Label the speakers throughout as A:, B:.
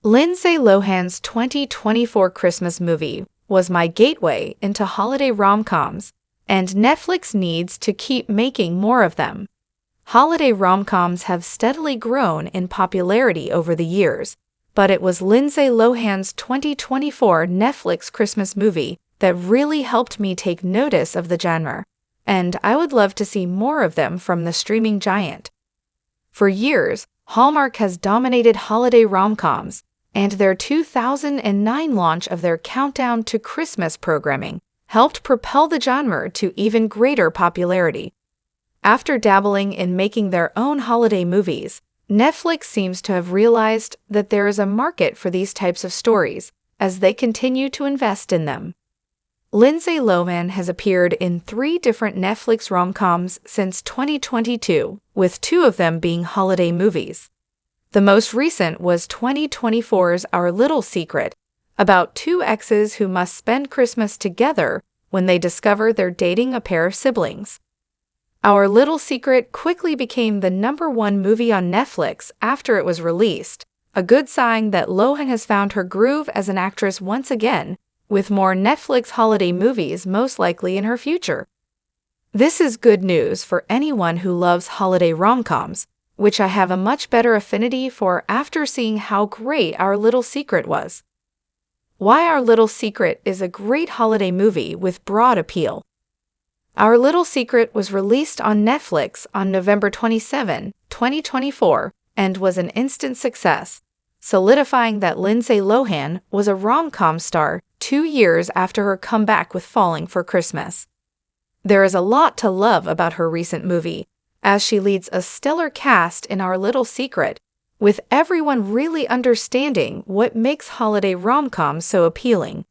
A: Lindsay Lohan's 2024 Christmas movie was my gateway into holiday rom-coms, and Netflix needs to keep making more of them. Holiday rom-coms have steadily grown in popularity over the years, but it was Lindsay Lohan's 2024 Netflix Christmas movie that really helped me take notice of the genre, and I would love to see more of them from the streaming giant. For years, Hallmark has dominated holiday rom-coms, and their 2009 launch of their Countdown to Christmas programming helped propel the genre to even greater popularity. After dabbling in making their own holiday movies, Netflix seems to have realized that there is a market for these types of stories as they continue to invest in them. Lindsay Lohan has appeared in 3 different Netflix rom-coms since 2022, with 2 of them being holiday movies. The most recent was 2024's Our Little Secret, about 2 exes who must spend Christmas together when they discover they're dating a pair of siblings. Our Little Secret quickly became the #1 movie on Netflix after it was released, a good sign that Lohan has found her groove as an actress once again, with more Netflix holiday movies most likely in her future. This is good news for anyone who loves holiday rom-coms, which I have a much better affinity for after seeing how great Our Little Secret was. Why Our Little Secret is a great holiday movie with broad appeal. Our Little Secret was released on Netflix on November 27, 2024, and was an instant success, solidifying that Lindsay Lohan was a rom-com star 2 years after her comeback with Falling for Christmas. There is a lot to love about her recent movie, as she leads a stellar cast in Our Little Secret, with everyone really understanding what makes holiday rom-coms so appealing.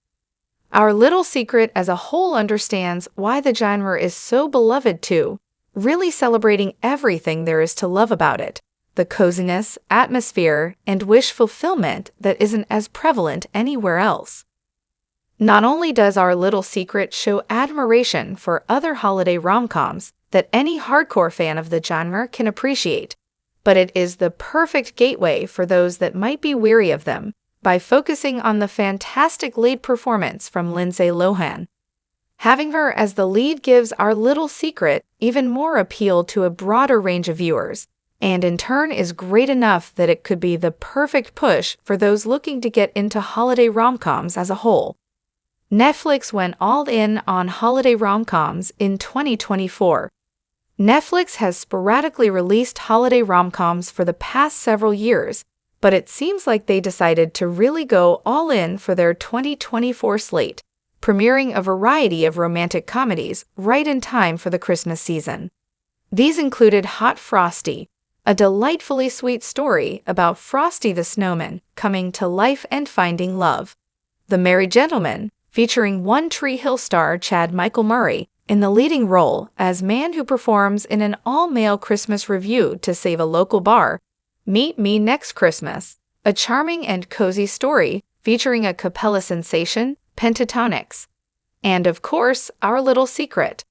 A: Our Little Secret as a whole understands why the genre is so beloved too, really celebrating everything there is to love about it, the coziness, atmosphere, and wish fulfillment that isn't as prevalent anywhere else. Not only does Our Little Secret show admiration for other holiday rom-coms that any hardcore fan of the genre can appreciate, but it is the perfect gateway for those that might be weary of them by focusing on the fantastic lead performance from Lindsay Lohan. Having her as the lead gives Our Little Secret even more appeal to a broader range of viewers, and in turn is great enough that it could be the perfect push for those looking to get into holiday rom-coms as a whole. Netflix went all in on holiday rom-coms in 2024. Netflix has sporadically released holiday rom-coms for the past several years, but it seems like they decided to really go all in for their 2024 slate, premiering a variety of romantic comedies right in time for the Christmas season. These included Hot Frosty, a delightfully sweet story about Frosty the Snowman coming to life and finding love. The Merry Gentleman, featuring One Tree Hill star Chad Michael Murray in the leading role as man who performs in an all-male Christmas revue to save a local bar. Meet Me Next Christmas, a charming and cozy story featuring a cappella sensation, Pentatonix. And of course, Our Little Secret.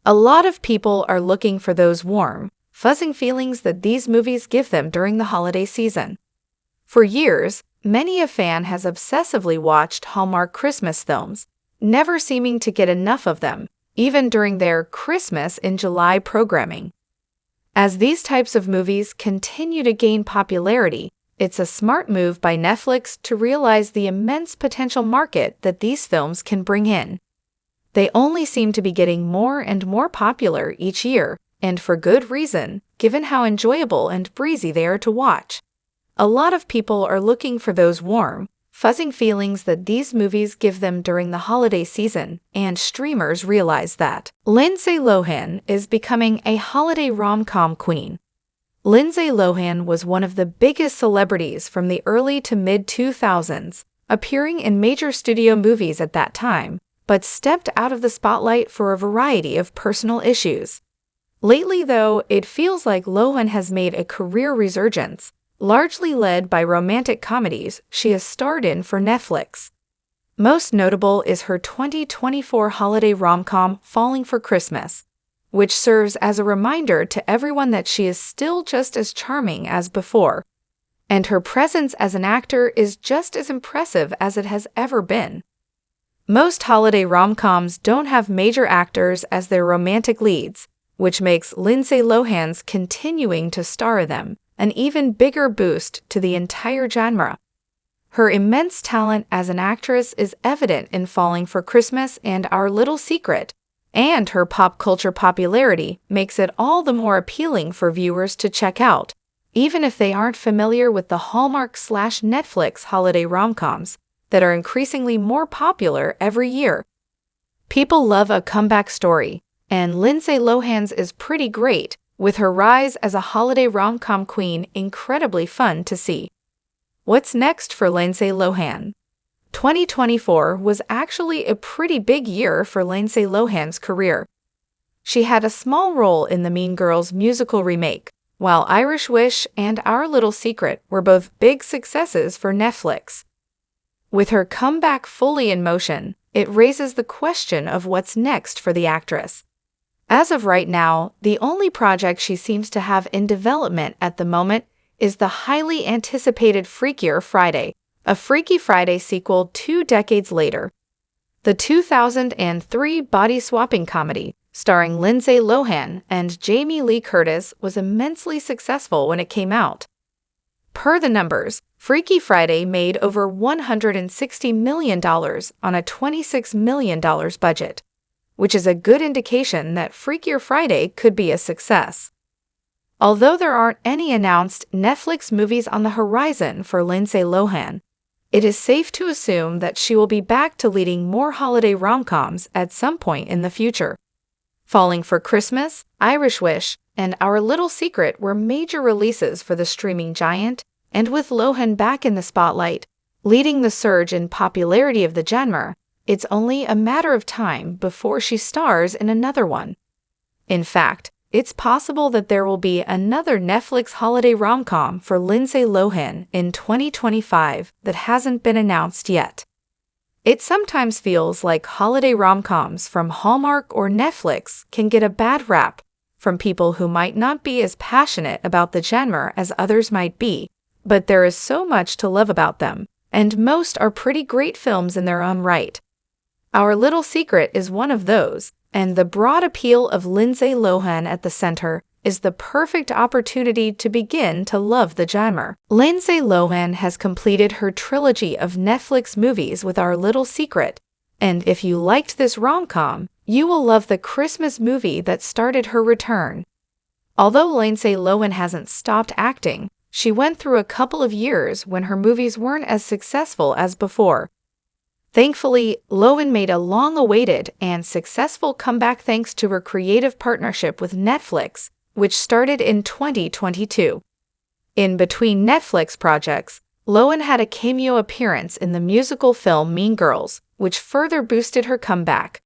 A: A lot of people are looking for those warm, fuzzing feelings that these movies give them during the holiday season. For years, many a fan has obsessively watched Hallmark Christmas films, never seeming to get enough of them, even during their Christmas in July programming. As these types of movies continue to gain popularity, it's a smart move by Netflix to realize the immense potential market that these films can bring in. They only seem to be getting more and more popular each year, and for good reason, given how enjoyable and breezy they are to watch. A lot of people are looking for those warm, fuzzing feelings that these movies give them during the holiday season, and streamers realize that. Lindsay Lohan is becoming a holiday rom-com queen. Lindsay Lohan was one of the biggest celebrities from the early to mid-2000s, appearing in major studio movies at that time, but stepped out of the spotlight for a variety of personal issues. Lately, though, it feels like Lohan has made a career resurgence, largely led by romantic comedies she has starred in for Netflix. Most notable is her 2024 holiday rom-com Falling for Christmas, which serves as a reminder to everyone that she is still just as charming as before. and her presence as an actor is just as impressive as it has ever been. Most holiday rom-coms don't have major actors as their romantic leads, which makes Lindsay Lohan's continuing to star them an even bigger boost to the entire genre. Her immense talent as an actress is evident in Falling for Christmas and Our Little Secret, and her pop culture popularity makes it all the more appealing for viewers to check out, even if they aren't familiar with the Hallmark/Netflix holiday rom-coms that are increasingly more popular every year. People love a comeback story, and Lindsay Lohan's is pretty great, with her rise as a holiday rom-com queen incredibly fun to see. What's next for Lindsay Lohan? 2024 was actually a pretty big year for Lindsay Lohan's career. She had a small role in the Mean Girls musical remake, while Irish Wish and Our Little Secret were both big successes for Netflix. With her comeback fully in motion, it raises the question of what's next for the actress. As of right now, the only project she seems to have in development at the moment is the highly anticipated Freakier Friday, a Freaky Friday sequel 2 decades later. The 2003 body-swapping comedy, starring Lindsay Lohan and Jamie Lee Curtis, was immensely successful when it came out. Per the numbers, Freaky Friday made over $160 million on a $26 million budget, which is a good indication that Freakier Friday could be a success. Although there aren't any announced Netflix movies on the horizon for Lindsay Lohan, it is safe to assume that she will be back to leading more holiday rom-coms at some point in the future. Falling for Christmas, Irish Wish, and Our Little Secret were major releases for the streaming giant, and with Lohan back in the spotlight, leading the surge in popularity of the genre, it's only a matter of time before she stars in another one. In fact, it's possible that there will be another Netflix holiday rom-com for Lindsay Lohan in 2025 that hasn't been announced yet. It sometimes feels like holiday rom-coms from Hallmark or Netflix can get a bad rap from people who might not be as passionate about the genre as others might be, but there is so much to love about them, and most are pretty great films in their own right. Our Little Secret is one of those, and the broad appeal of Lindsay Lohan at the center is the perfect opportunity to begin to love the genre. Lindsay Lohan has completed her trilogy of Netflix movies with Our Little Secret, and if you liked this rom-com, you will love the Christmas movie that started her return. Although Lindsay Lohan hasn't stopped acting, she went through a couple of years when her movies weren't as successful as before. Thankfully, Lohan made a long-awaited and successful comeback thanks to her creative partnership with Netflix, which started in 2022. In between Netflix projects, Lohan had a cameo appearance in the musical film Mean Girls, which further boosted her comeback.